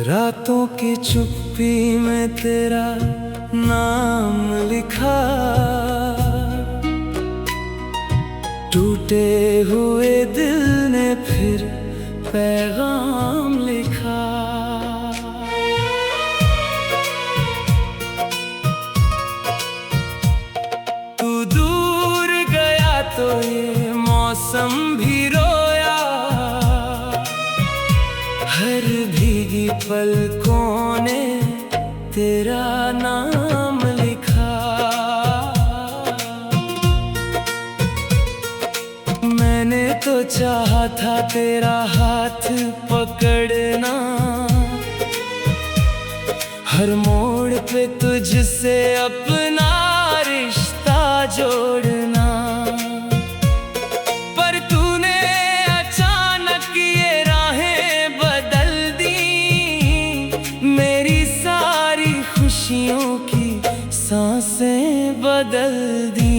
रातों की चुप्पी में तेरा नाम लिखा, टूटे हुए दिल ने फिर पैगाम लिखा। तू दूर गया तो ये मौसम भी रोया, हर भीगी पलकों ने तेरा नाम लिखा। मैंने तो चाहा था तेरा हाथ पकड़ना, हर मोड़ पे तुझसे अपना रिश्ता जोड़ना, पर तूने अचानक ये राहें बदल दी, मेरी सारी खुशियों की सांसें बदल दी।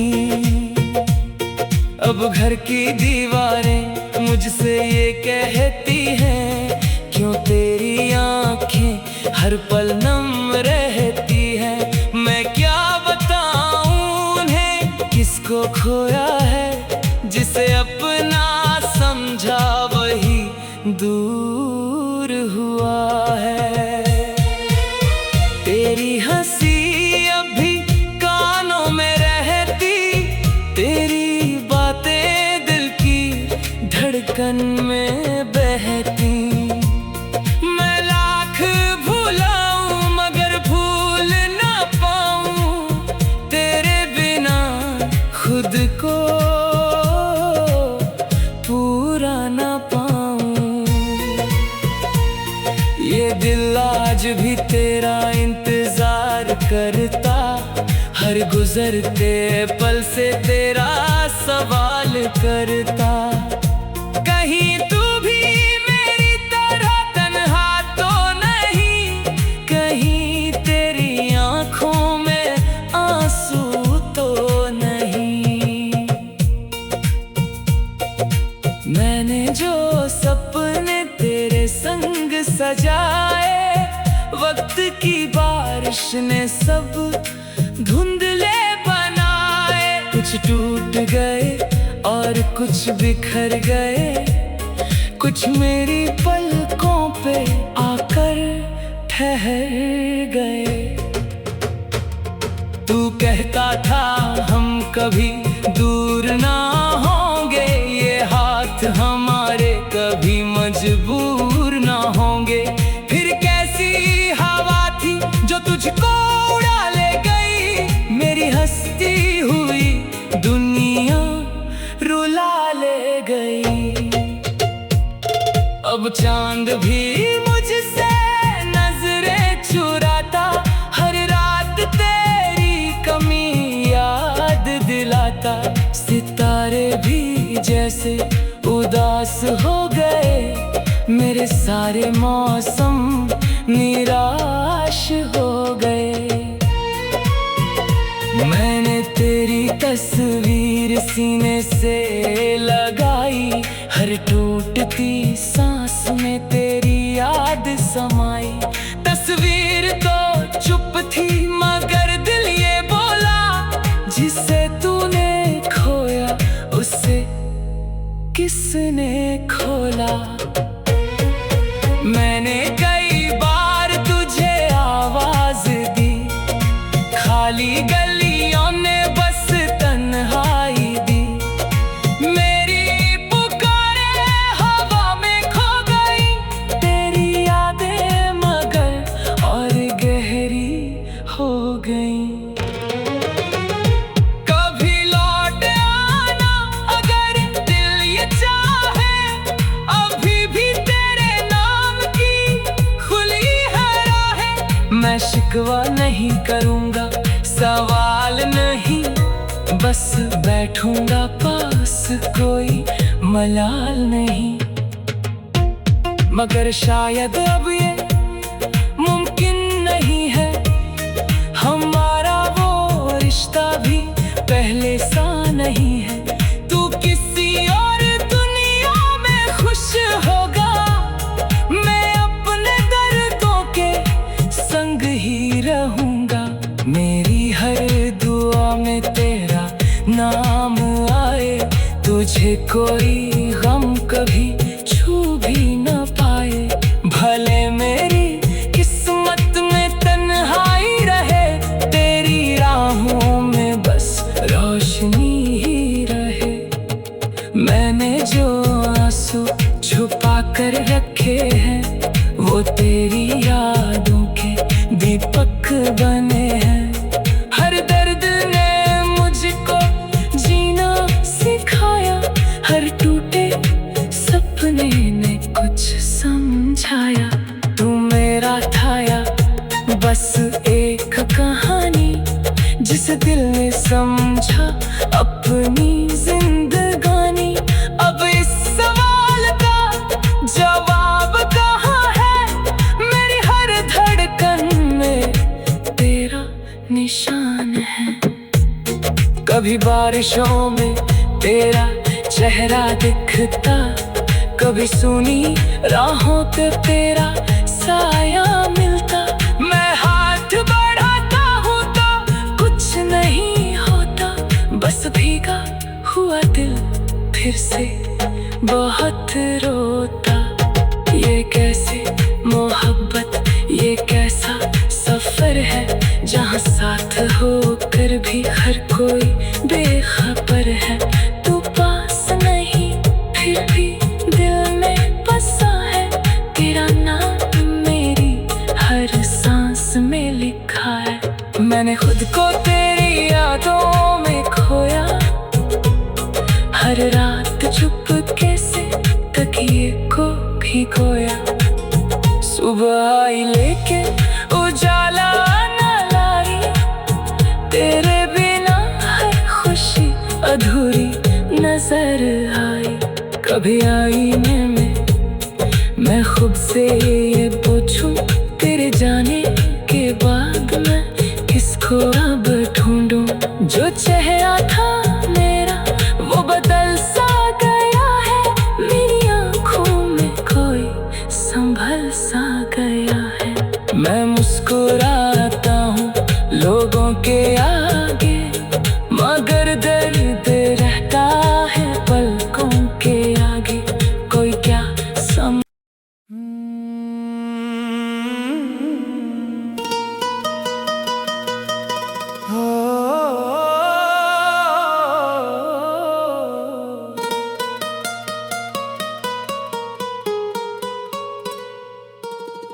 अब घर की दीवारें मुझसे ये कहती हैं, क्यों तेरी आंखें हर पल नम रहती हैं। मैं क्या बताऊं उन्हें किसको खोया है, जिसे अपना समझा वही दूर हुआ है। तेरी हंसी अभी कानों में रहती, तेरी बातें दिल की धड़कन में बहती। मैं लाख भुलाऊं मगर भूल ना पाऊं, तेरे बिना खुद को पूरा ना पाऊं। ये दिल आज भी तेरा इंतजार करता, हर गुजरते पल से तेरा सवाल करता। कहीं तू भी मेरी तरह तन्हा तो नहीं, कहीं तेरी आंखों में आंसू तो नहीं। मैंने जो सपने तेरे संग सजाए, वक्त की बारिश ने सब धुंधले बनाए। कुछ टूट गए और कुछ बिखर गए, कुछ मेरी पलकों पे आकर ठहर गए। तू कहता था हम कभी दूर ना होंगे, ये हाथ हमारे कभी मजबूर ना होंगे। फिर कैसी हवा थी जो तुझको उड़ा ले गई, मेरी हंसती हुई दुनिया रुला ले गई। अब चांद भी मुझसे नजरें चुराता, हर रात तेरी कमी याद दिलाता। सितारे भी जैसे उदास हो गए, मेरे सारे मौसम निराश हो गए। मैंने तेरी तस्वीर सीने से लगाई, हर टूटती सांस में तेरी याद समाई। तस्वीर तो चुप थी मगर दिल ये बोला, जिसे तूने खोया उसे किसने खोला। मैंने कई बार तुझे आवाज दी, खाली गलियों ने बस तन्हाई दी। मेरी पुकारे हवा में खो गई, तेरी यादें मगर और गहरी हो गई। कभी लौट आना अगर दिल ये चाहे, अभी भी तेरे नाम की खुली है राहें। मैं शिकवा नहीं करूँगा, सवाल नहीं, बस बैठूंगा पास, कोई मलाल नहीं। मगर शायद अब ये मुमकिन नहीं है। हमारा वो रिश्ता भी पहले सा नहीं है। तू किसी और दुनिया में खुश होगा, मैं अपने दर्दों के संग ही रहूंगा। मेरी हर दुआ में तेरा नाम आए, तुझे कोई गम कभी छू भी न पाए। भले मेरी किस्मत में तन्हाई रहे, तेरी राहों में बस रोशनी ही रहे। मैंने जो आंसू छुपा कर रखे हैं, वो तेरी यादों के दीपक बने हैं। हर दर्द ने मुझको जीना सिखाया, हर टूटे सपने ने कुछ समझाया। तू मेरा था या बस एक कहानी, जिसे दिल ने समझा अपनी जिंदगानी। अब इस सवाल का जवाब कहाँ है, मेरी हर धड़कन में तेरा निशान है। कभी बारिशों में तेरा चेहरा दिखता, कभी सुनी राहों पे तेरा साया मिलता। मैं हाथ बढ़ाता हूँ तो कुछ नहीं होता, बस भीगा हुआ दिल फिर से बहुत रोता। ये कैसे मोहब्बत, ये कैसा सफर है, जहाँ साथ होकर भी हर कोई बेखबर है। तू पास नहीं फिर भी दिल में बसा है, तेरा नाम मेरी हर सांस में लिखा है। मैंने खुद को तेरी यादों में खोया, हर रात चुपके से तकिए को भिगोया। सुबह आई लेके उजाला न लाई, तेरे बिना हर खुशी अधूरी नजर आई। कभी आईने में मैं खुद से ये पूछूं, तेरे जाने के बाद मैं किसको अब ढूंढूं। जो चेहरा था मेरा वो बदल सा गया है, मेरी आंखों में कोई संभल सा गया है। मैं मुस्कुराता हूँ लोगों के आगे, मगर दर्द रहता है पलकों के आगे। कोई क्या सम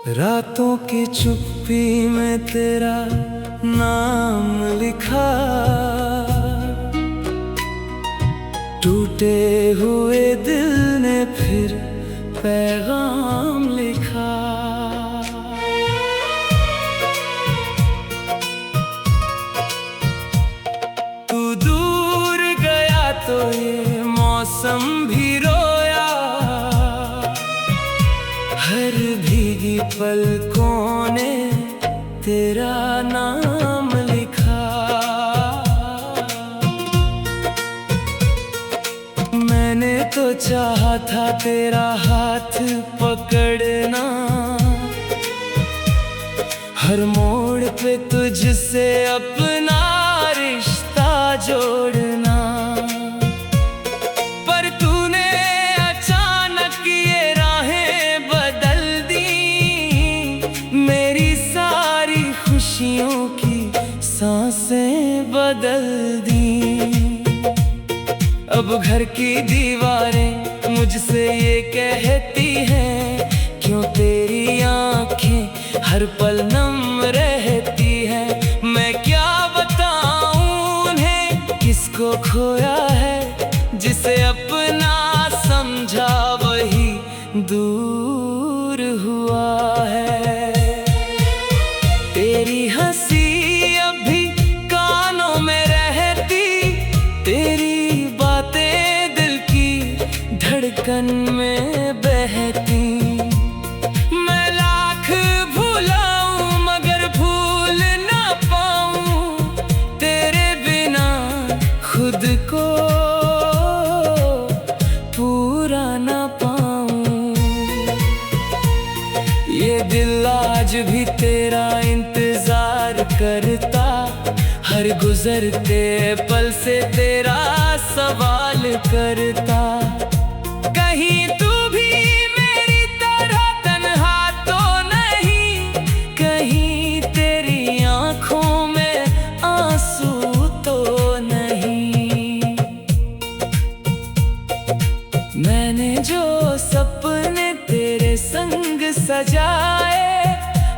रातों की चुप्पी में तेरा नाम लिखा, टूटे हुए दिल ने फिर पैगाम लिखा। तू दूर गया तो ये मौसम भी रोया, हर भीगी पलकों ने तेरा नाम लिखा। मैंने तो चाहा था तेरा हाथ पकड़ना, हर मोड़ पे तुझसे अपना रिश्ता जोड़ना। पर तूने अचानक ये राहें बदल दी, मेरी सारी खुशियों की सांसें बदल दी। अब घर की दीवारें मुझसे ये कहती हैं, क्यों तेरी आंखें हर पल नम रहती हैं। मैं क्या बताऊं उन्हें किसको खोया है, जिसे अपना समझा वही दूर हुआ है। तेरी हंसी अभी कानों में रहती, तेरी बातें दिल की धड़कन में बहती। ये दिल आज भी तेरा इंतजार करता, हर गुजरते पल से तेरा सवाल करता। कहीं तू भी मेरी तरह तन्हा तो नहीं, कहीं तेरी आंखों में आंसू तो नहीं। मैंने जो सपने तेरे संग सजाए,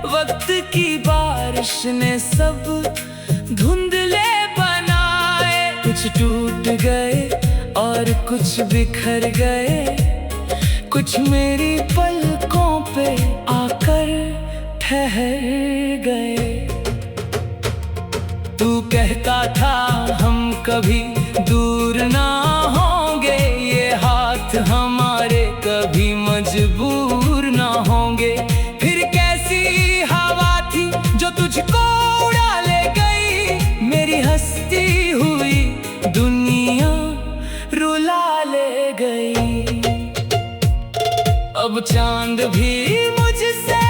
वक्त की बारिश ने सब धुंधले बनाए। कुछ टूट गए और कुछ बिखर गए, कुछ मेरी पलकों पे आकर ठहर गए। तू कहता था हम कभी दूर ना होंगे, ये हाथ हमारे कभी मजबूर ना होंगे। फिर कैसी हवा थी जो तुझको उड़ा ले गई, मेरी हंसती हुई दुनिया रुला ले गई। अब चांद भी मुझसे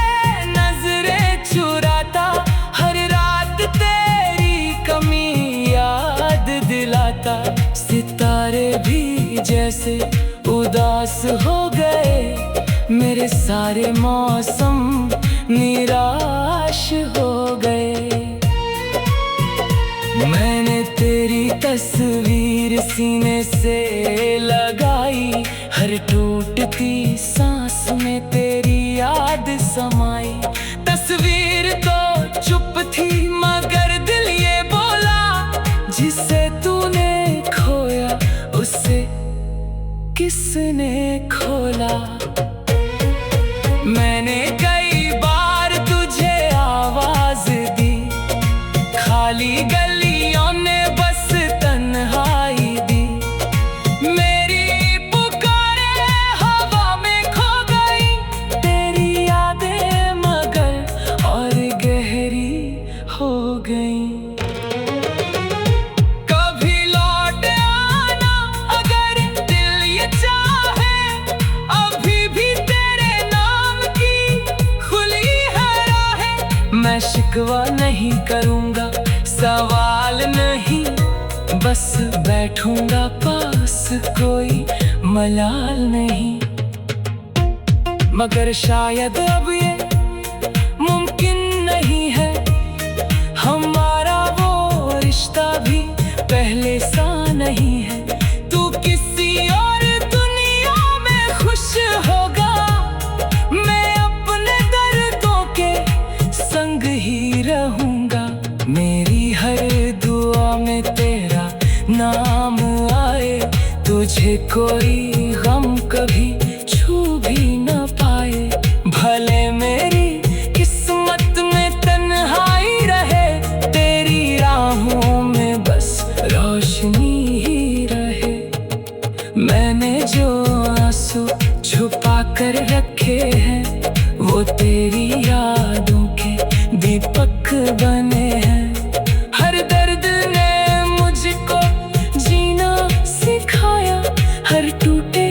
नजरें चुराता, हर रात तेरी कमी याद दिलाता। सितारे भी जैसे उदास हो गए, मेरे सारे मौसम निराश हो गए। मैंने तेरी तस्वीर सीने से लगाई, हर टूटती सांस में तेरी याद समाई। तस्वीर तो चुप थी मगर दिल ये बोला, जिसे तूने खोया उसे किसने खोला। मैंने कई बार तुझे आवाज दी, खाली गलियों ने बस तन्हाई दी। मेरी पुकारे हवा में खो गई, तेरी यादें मगर और गहरी हो गई। कभी लौट आना अगर दिल ये चाहे, अभी भी तेरे नाम की खुली है राहें। मैं शिकवा नहीं करूँगा, सवाल नहीं, बस बैठूंगा पास, कोई मलाल नहीं। मगर शायद अब ये मुमकिन नहीं है, हमारा वो रिश्ता भी पहले सा नहीं है। तू किसी और दुनिया में खुश होगा, मैं अपने दर्दों के संग ही रहूंगा। मेरी हर दुआ में तेरा नाम आए, तुझे कोई गम कभी छू भी न पाए। भले मेरी किस्मत में तन्हाई रहे, तेरी राहों में बस रोशनी ही रहे। मैंने जो आंसू छुपा कर रखे हैं, वो तेरी यादों के दीपक बने हैं। हर दर्द ने मुझको जीना सिखाया, हर टूटे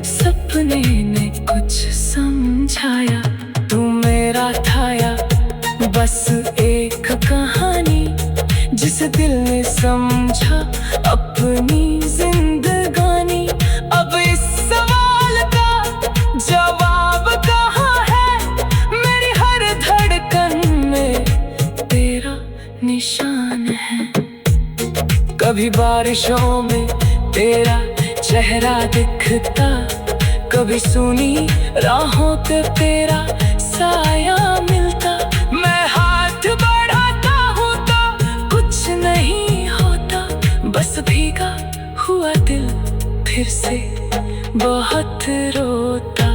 सपने ने कुछ समझाया। तू मेरा था या बस एक कहानी, जिस दिल ने समझा अपनी जिंदगानी। अब इस सवाल का जवाब कहाँ है, मेरी हर धड़कन में तेरा निशान है। कभी बारिशों में तेरा चेहरा दिखता, कभी सुनी राहों पे तेरा साया मिलता। मैं हाथ बढ़ाता हूँ तो कुछ नहीं होता, बस भीगा हुआ दिल फिर से बहुत रोता।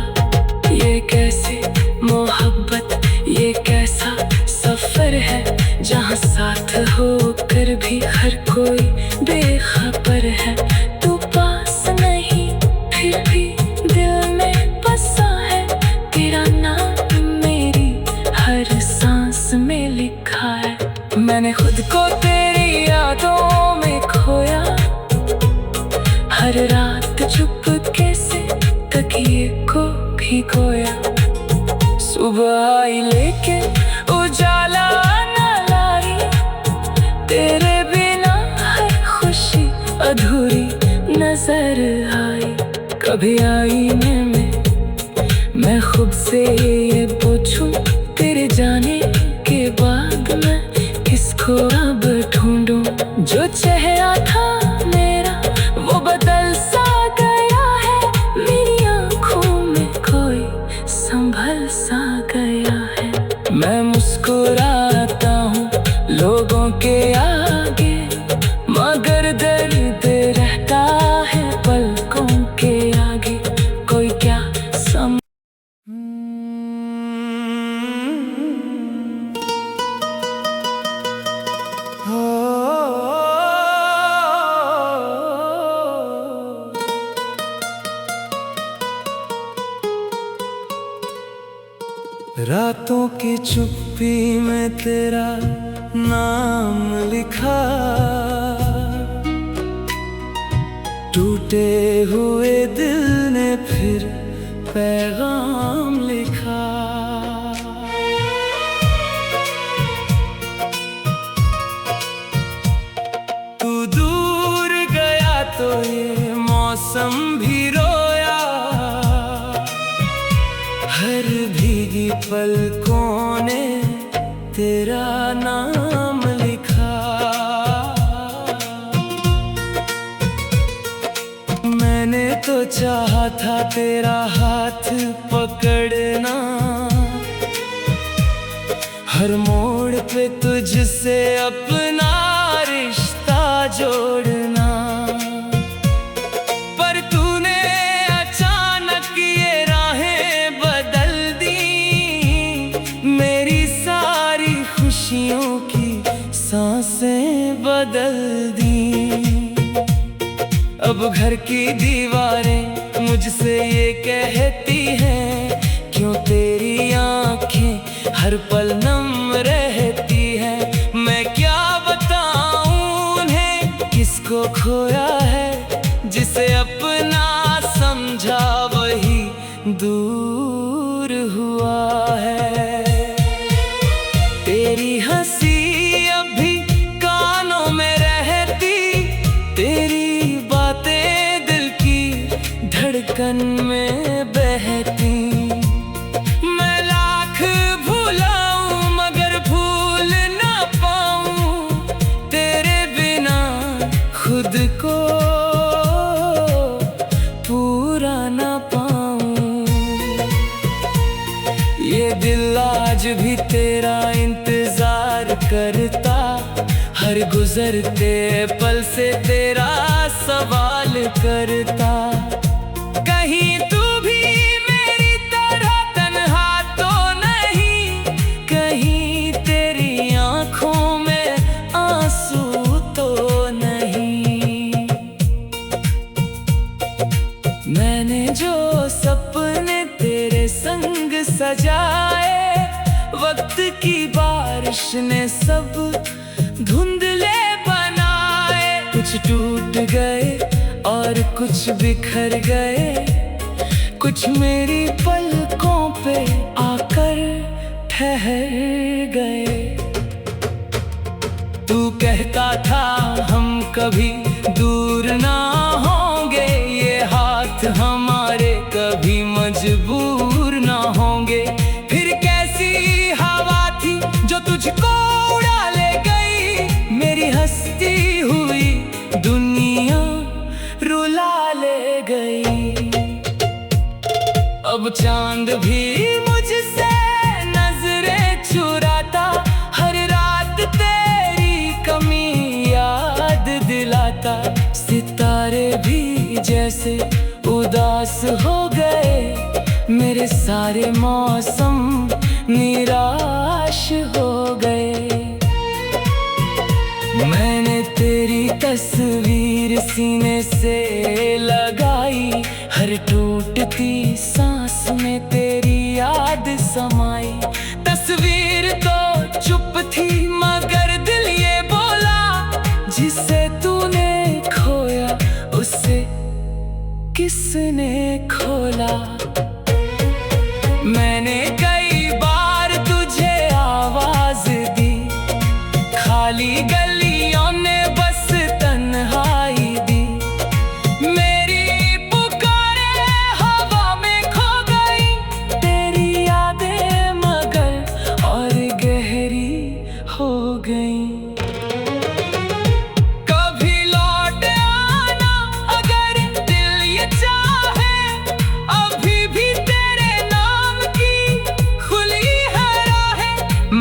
ये कैसी मोहब्बत, ये कैसा सफर है, जहाँ साथ होकर भी हर कोई बेखबर है। तू पास नहीं फिर भी दिल में बसा है, तेरा नाम मेरी हर सांस में लिखा है। मैंने खुद को तेरी यादों में खोया, हर रात चुपके से तकिए को भिगोया। सुबह आई लेके उजाला न लाई, तेरे बिना हर खुशी अधूरी नजर आई। कभी आईने में मैं खुद से ये पूछूं, तेरे जाने के बाद मैं किसको अब ढूंढूं। जो चेहरा था मेरा वो बदल सा गया है, मेरी आँखों में कोई संभल सा गया है। मैं मुस्कुराता हूँ लोगों के आगे, मगर दर्द रहता है पलकों के आगे। कोई क्या सम रातों की चुप्पी में तेरा नाम लिखा, टूटे हुए दिल ने फिर पैगाम लिखा। तू दूर गया तो ये मौसम भी रोया, हर भीगी पलकों ने तेरा नाम लिखा। मैंने तो चाहा था तेरा हाथ पकड़ना, हर मोड़ पे तुझसे अपना रिश्ता जोड़ना। पर तूने अचानक ये राहें बदल दी, मेरी सारी खुशियों की सांसें बदल दी। अब घर की दीवारें मुझसे ये कहती हैं, क्यों तेरी आंखें हर पल नम रहती हैं। मैं क्या बताऊं उन्हें किसको खोया है, जिसे अपना समझा वही दूर हुआ है। तेरी हंसी अभी कानों में रहती, तेरी बातें दिल की धड़कन में बहती। मैं लाख भुलाऊं मगर भूल ना पाऊं, तेरे बिना खुद को पूरा ना पाऊं। ये दिल आज भी तेरा इंतजार करता, हर गुजरते पल से तेरा सवाल करता। कहीं तू भी मेरी तरह तन्हा तो नहीं, कहीं तेरी आंखों में आंसू तो नहीं। मैंने जो सपने तेरे संग सजाए, वक्त की बारिश ने सब धुंधले बनाए। कुछ टूट गए और कुछ बिखर गए, कुछ मेरी पलकों पे आकर ठहर गए। तू कहता था हम कभी दूर ना होंगे, ये हाथ हमारे कभी मजबूर ना होंगे। फिर कैसी हवा थी जो तुझको उड़ा ले गई, मेरी हंसती हुई दुनिया रुला ले गई। अब चांद भी मुझसे नजरें चुराता, हर रात तेरी कमी याद दिलाता। सितारे भी जैसे उदास हो गए, मेरे सारे मौसम निराश हो गए। मैंने तेरी तस्वीर सीने से लगाई, हर टूटती सांस में तेरी याद समाई। तस्वीर तो चुप थी मगर दिल ये बोला, जिसे तूने खोया उसे किसने खोला। मैंने कई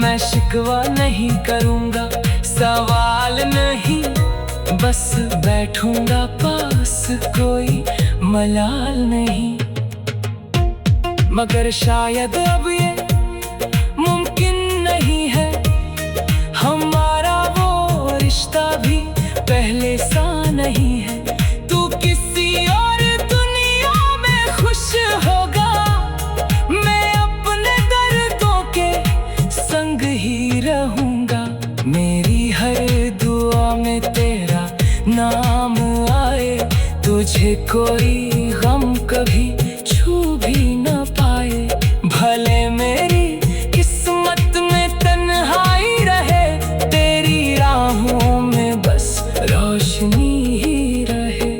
मैं शिकवा नहीं करूँगा, सवाल नहीं, बस बैठूंगा पास, कोई मलाल नहीं। मगर शायद अब ये मुमकिन नहीं है, हमारा वो रिश्ता भी पहले सा नहीं है। तू किसी और दुनिया में खुश होगा, मैं अपने दर्दों के संग ही रहूंगा। मेरी हर दुआ में तेरा नाम आए, तुझे कोई गम कभी छू भी न पाए। भले मेरी किस्मत में तन्हाई रहे, तेरी राहों में बस रोशनी ही रहे।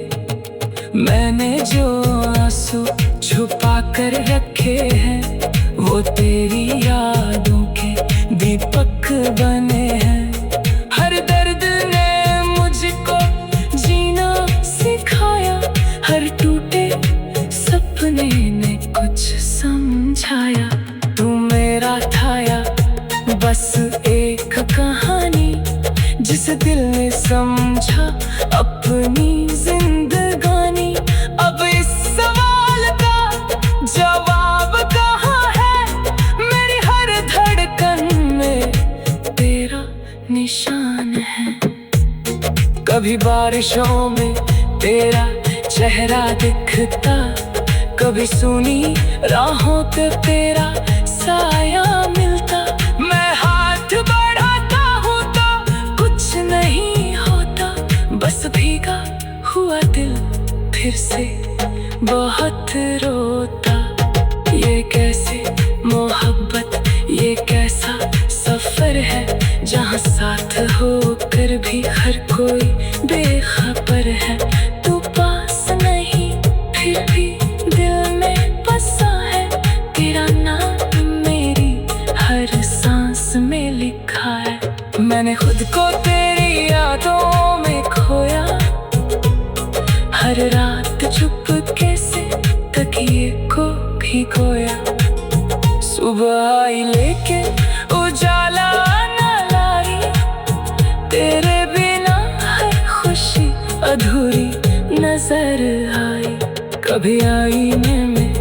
मैंने जो आंसू छुपा कर रखे हैं, वो तेरी यादों के दीपक बने हैं। हर दर्द ने मुझको जीना सिखाया, हर टूटे सपने ने कुछ समझाया। तू मेरा था या बस एक कहानी, जिस दिल ने समझा अपनी जिंदगानी। अब इस सवाल का जवाब कहाँ है, मेरी हर धड़कन में तेरा निशान है। कभी बारिशों में तेरा चेहरा दिखता, कभी सुनी राहों पे तेरा साया मिलता। मैं हाथ बढ़ाता हूँ तो कुछ नहीं होता, बस भीगा हुआ दिल फिर से बहुत रोता। ये कैसी मोहब्बत, ये कैसा सफर है, जहाँ साथ होकर भी हर कोई बेखबर है। तू पास नहीं फिर भी दिल में बसा है, तेरा नाम मेरी हर सांस में लिखा है। मैंने खुद को तेरी यादों में खोया, हर रात चुपके से तकिए को भिगोया। सुबह आई लेके उजाला न लाई, तेरे बिना हर खुशी अधूरी नजर आई। कभी आईने में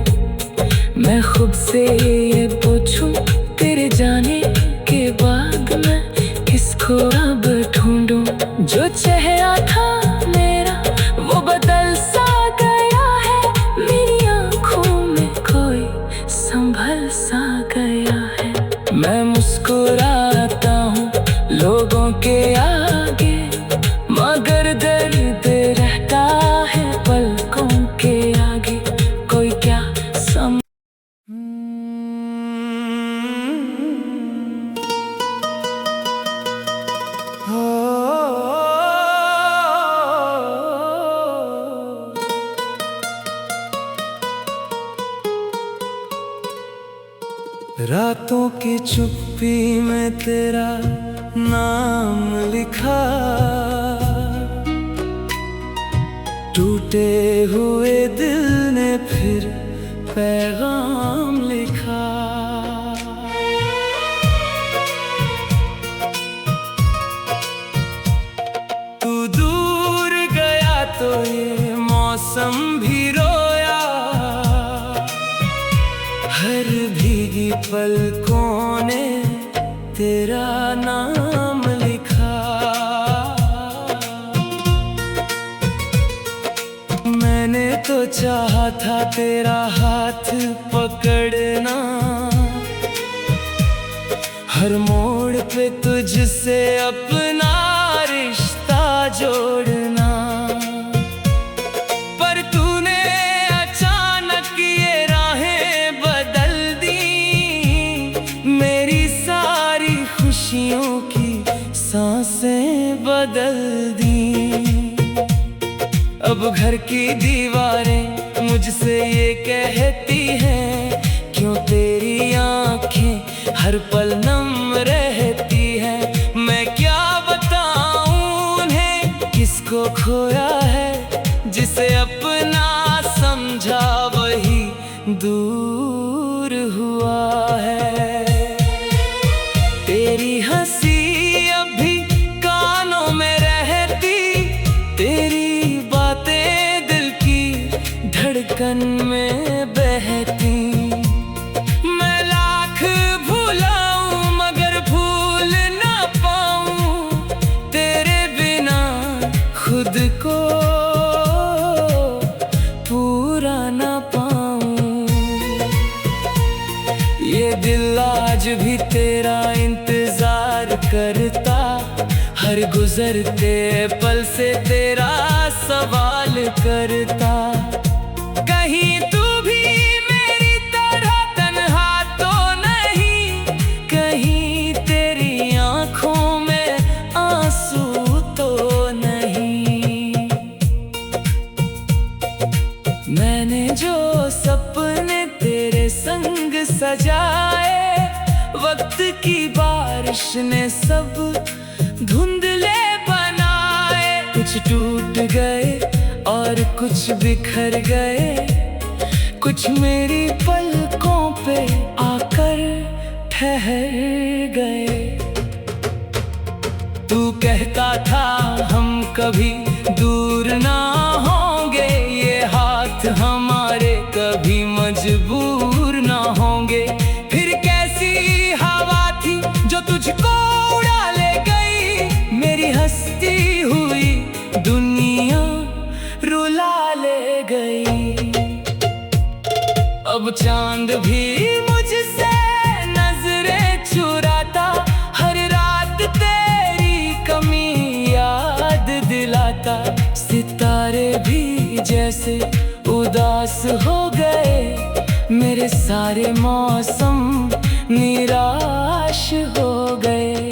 मैं खुद से ये पूछूं, तेरे जाने के बाद मैं किसको अब ढूंढूं। जो चेहरा था मेरा वो बदल सा गया है, मेरी आंखों में कोई संभल सा गया है। मैं मुस्कुराता हूँ लोगों के आगे, मगर दर्द रहता है पलकों के आगे। कोई क्या सम रातों की चुप्पी में तेरा नाम लिखा, टूटे हुए दिल ने फिर पैगाम लिखा। तू दूर गया तो ये मौसम भी रोया, हर भीगी पलकों ने तेरा नाम लिखा। मैंने तो चाहा था तेरा हाथ पकड़ना, हर मोड़ पे तुझसे अपना रिश्ता जोड़ना। पर तूने अचानक ये राहें बदल दी, मेरी सारी खुशियों की सांसें बदल दी। अब घर की दीवारें मुझसे ये कहती हैं, क्यों तेरी आंखें हर पल नम रहती हैं। मैं क्या बताऊं उन्हें किसको खोया है, जिसे अपना समझा वही दूर हुआ है। ये दिल आज भी तेरा इंतजार करता, हर गुजरते पल से तेरा सवाल करता। कहीं तू भी मेरी तरह तन्हा तो नहीं, कहीं तेरी आंखों में आंसू तो नहीं। मैंने जो सपने तेरे संग सजाए, वक्त की बारिश ने सब धुंधले बनाए। कुछ टूट गए और कुछ बिखर गए, कुछ मेरी पलकों पे आकर ठहर गए। तू कहता था हम कभी दूर ना होंगे, ये हाथ हमारे कभी मजबूर ना होंगे। फिर कैसी हवा थी जो तुझको उड़ा ले गई, मेरी हंसती हुई दुनिया रुला ले गई। अब चांद भी मुझसे नजरें चुराता, हर रात तेरी कमी याद दिलाता। सितारे भी जैसे उदास हो गए, मेरे सारे मौसम निराश हो गए।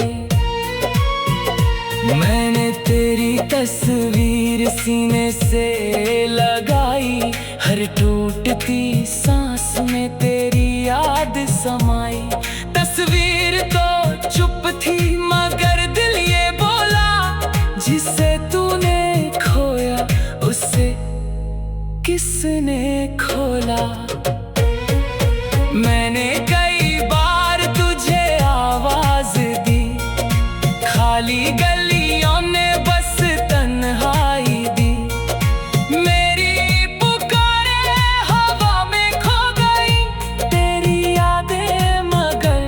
मैंने तेरी तस्वीर सीने से लगाई, हर टूटती सांस में तेरी याद समाई। तस्वीर तो चुप थी मगर दिल ये बोला, जिसे तूने खोया उसे किसने खोला। मैंने कई बार तुझे आवाज दी, खाली गलियों ने बस तन्हाई दी। मेरी पुकारे हवा में खो गई, तेरी यादें मगर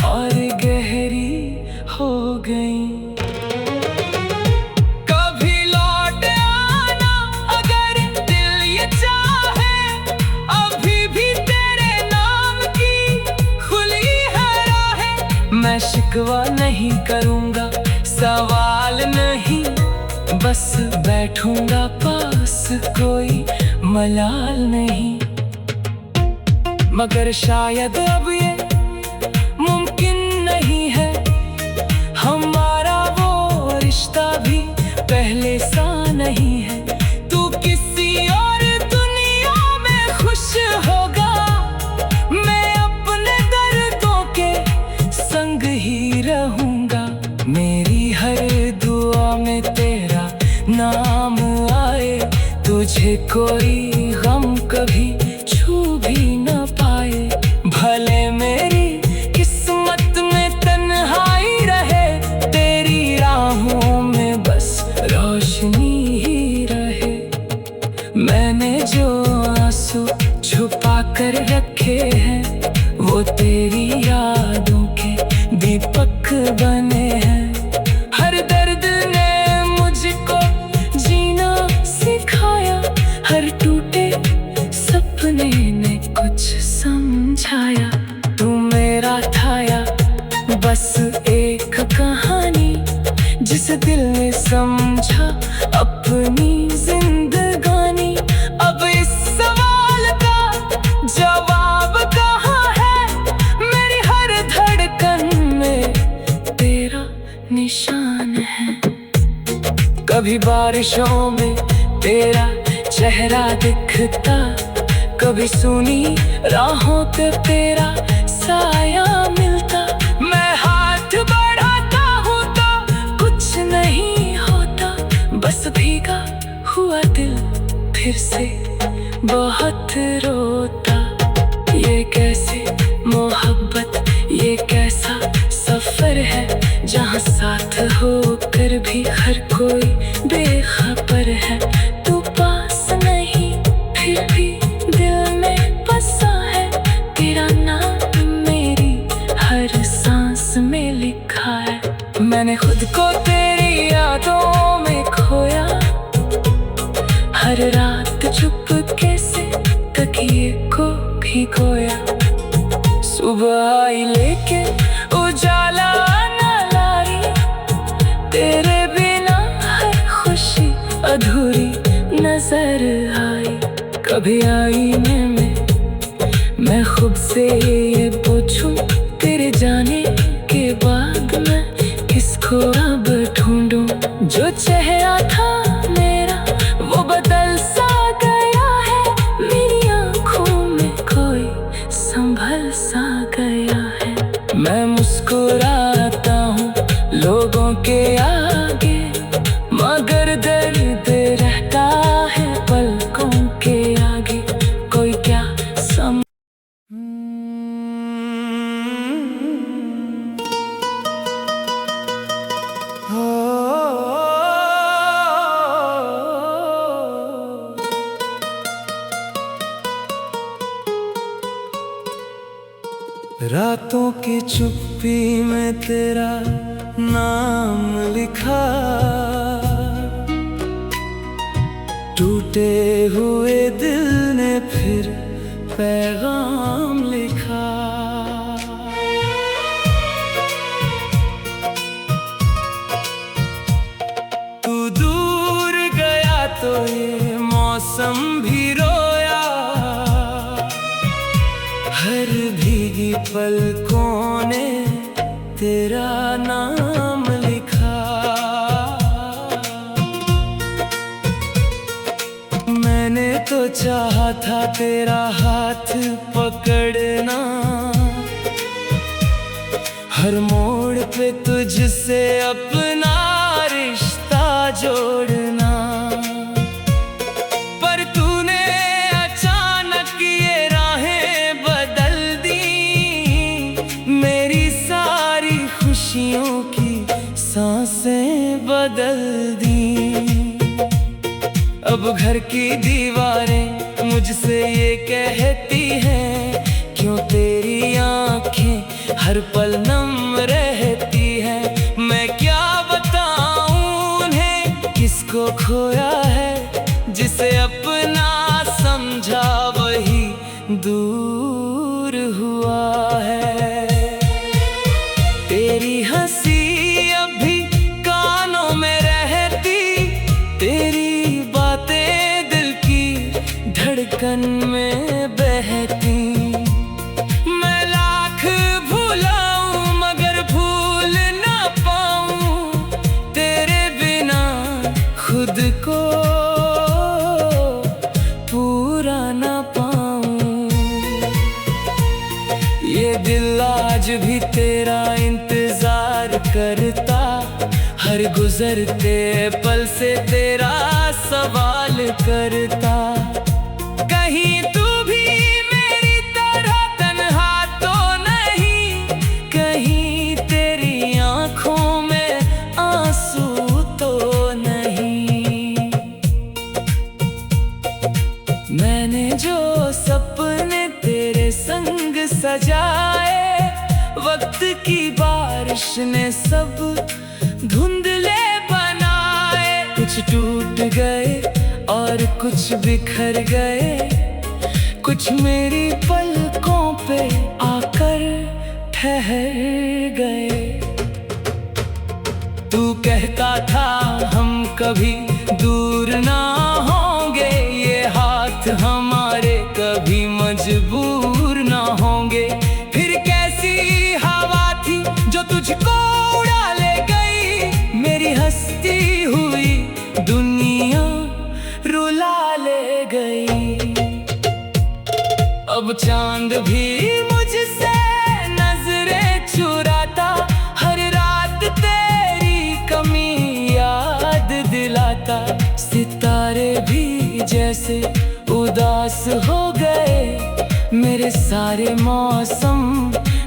और गहरी हो गई। कभी लौट आना अगर दिल ये चाहे, अभी भी तेरे नाम की खुली है राहें। मैं शिकवा नहीं करूँगा, सवाल नहीं, बस बैठूंगा पास, कोई मलाल नहीं। मगर शायद अब ये मुमकिन नहीं है, हमारा वो रिश्ता भी पहले सा नहीं है। तू किसी और दुनिया में खुश होगा, मैं अपने दर्दों के संग ही रहूंगा। मेरी हर दुआ में तेरा नाम आए, तुझे कोई गम कभी छू भी न पाए। भले मेरी किस्मत में तन्हाई रहे, तेरी राहों में बस रोशनी ही रहे। मैंने जो आंसू छुपा कर रखे हैं, वो तेरी यादों के दीपक बने हैं। हर दर्द ने मुझको जीना सिखाया, हर टूटे सपने ने कुछ समझाया। तू मेरा था या बस एक कहानी, जिसे दिल ने समझा अपनी जिंदगानी। अब इस सवाल का जवाब कहाँ है, मेरी हर धड़कन में तेरा निशान है। कभी बारिशों में तेरा चेहरा दिखता, कभी सुनी राहों पे तेरा साया मिलता। मैं हाथ बढ़ाता हूँ तो कुछ नहीं होता, बस भीगा हुआ दिल फिर से बहुत रोता। ये कैसी मोहब्बत, ये कैसा सफर है, जहाँ साथ होकर भी हर कोई बेखबर है। तू पास नहीं फिर भी दिल में बसा है, तेरा नाम मेरी हर सांस में लिखा है। मैंने खुद को तेरी यादों में खोया, हर रात चुपके से तकिए को भिगोया। सुबह आई लेके उजाला न लाई, तेरे बिना हर खुशी अधूरी नजर आई। कभी आईने में मैं खुद से ये पूछूं, तेरे जाने के बाद मैं किसको अब ढूंढूं। जो चेहरा था मेरा वो बदल सा गया है, मेरी आँखों में कोई संभल सा गया है। मैं मुस्कुराता हूँ लोगों के आगे, मगर दर्द रहता है पलकों के आगे। कोई क्या रातों की चुप्पी में तेरा नाम लिखा, टूटे हुए दिल ने फिर पैगाम लिखा। तू दूर गया तो ये मौसम भी रोया, हर भीगी पलकों ने तेरा नाम लिखा। मैंने तो चाहा था तेरा हाथ पकड़ना, हर मोड़ पे तुझसे अपना रिश्ता जोड़ना। पर तूने अचानक ये राहें बदल दी, मेरी सारी खुशियों की सांसें बदल दी। अब घर की दीवारें मुझसे ये कहती हैं, क्यों तेरी आंखें हर पल नम रहती हैं। मैं क्या बताऊं उन्हें किसको खोया है, जिसे अपना समझा वही दूर हुआ है। तेरी हंसी अभी कानों में रहती, तेरी बातें दिल की धड़कन में बहती। मैं लाख भुलाऊं मगर भूल ना पाऊं, तेरे बिना खुद को पूरा ना पाऊं। ये दिल आज भी तेरा इंतजार करता, हर गुजरते पल से तेरा सवाल करता। कहीं तू भी मेरी तरह तन्हा तो नहीं, कहीं तेरी आंखों में आंसू तो नहीं। मैंने जो सपने तेरे संग सजाए, वक्त की बारिश ने सब धुंधले बनाए। कुछ टूट गए और कुछ बिखर गए, कुछ मेरी पलकों पे आकर ठहर गए। तू कहता था हम कभी दूर ना होंगे, ये हाथ हमारे कभी मजबूर ना होंगे। फिर कैसी हवा थी जो तुझको उड़ा ले गई, मेरी हंसती हुई दुनिया रुला ले गई। अब चांद भी मुझसे नजरें चुराता, हर रात तेरी कमी याद दिलाता। सितारे भी जैसे उदास हो गए, मेरे सारे मौसम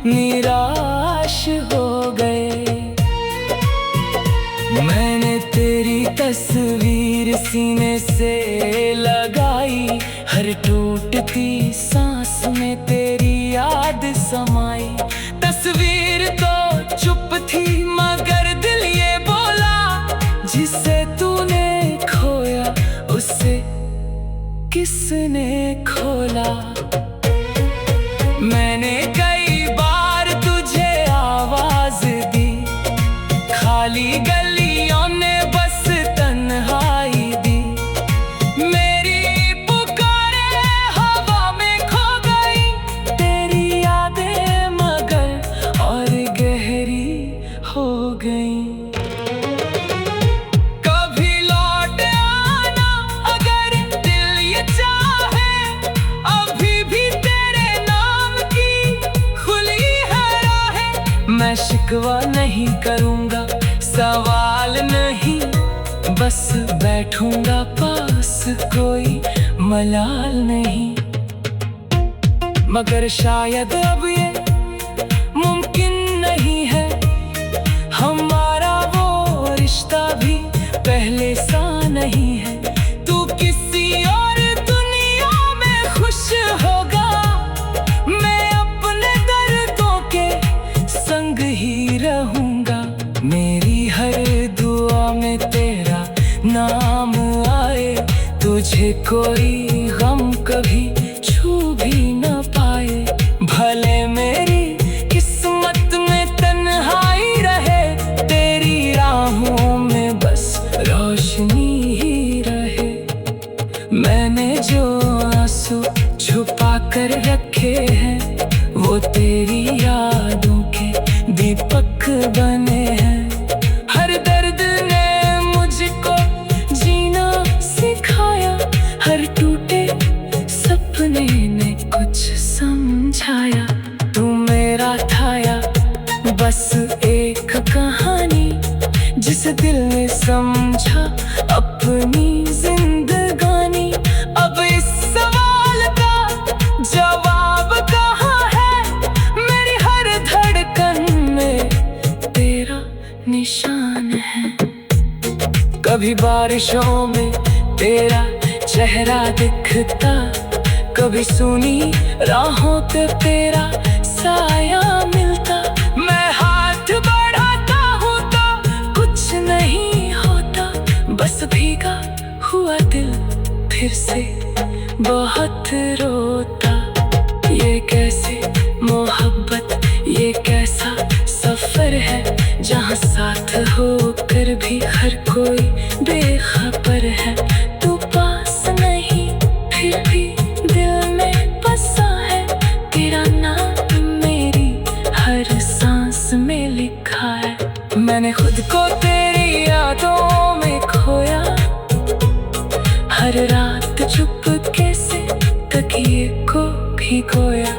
निराश हो गए। मैंने तेरी तस्वीर सीने से लगाई, हर टूटती सांस में तेरी याद समाई। तस्वीर तो चुप थी मगर दिल ये बोला, जिसे तूने खोया उसे किसने खोला। मैंने कई मैं शिकवा नहीं करूँगा, सवाल नहीं, बस बैठूंगा पास, कोई मलाल नहीं। मगर शायद अब ये मुमकिन नहीं है, हमारा वो रिश्ता भी पहले सा नहीं है। तू किसी और दुनिया में खुश होगा, मैं अपने दर्दों के संग ही रहूंगा। मेरी हर दुआ में तेरा नाम आए, तुझे कोई गम कभी छू भी न पाए। भले मेरी किस्मत में तन्हाई रहे, तेरी राहों में बस रोशनी ही रहे। मैंने जो आंसू छुपा कर रखे हैं, वो तेरी यादों के दीपक बने हैं। हर दर्द ने मुझको जीना सिखाया, हर टूटे सपने ने कुछ समझाया। तू मेरा था या बस एक कहानी, जिस दिल ने समझा अपनी जिंदगानी। अब इस सवाल का जवाब कहाँ है, मेरी हर धड़कन में तेरा निशान है। कभी बारिशों में तेरा चेहरा दिखता, कभी सुनी राहों पे तेरा साया मिलता। मैं हाथ बढ़ाता हूँ तो कुछ नहीं होता, बस भीगा हुआ दिल फिर से बहुत रोता। ये कैसी मोहब्बत, ये कैसा सफर है, जहाँ साथ होकर भी हर कोई बेखबर है। तू पास नहीं फिर भी दिल में बसा है, तेरा नाम मेरी हर सांस में लिखा है। मैंने खुद को तेरी यादों में खोया, हर रात चुपके से तकिए को भिगोया।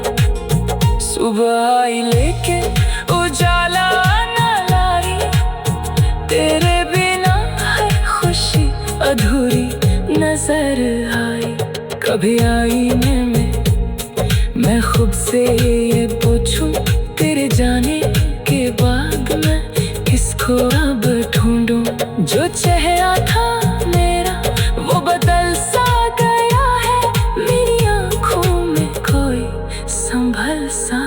सुबह आई लेके उजाला न लाई, तेरे बिना हर खुशी अधूरी नजर आई। कभी आईने में मैं खुद से ये पूछूं, तेरे जाने के बाद मैं किसको अब ढूंढूं। जो चेहरा था मेरा वो बदल सा गया है, मेरी आंखों में कोई संभल सा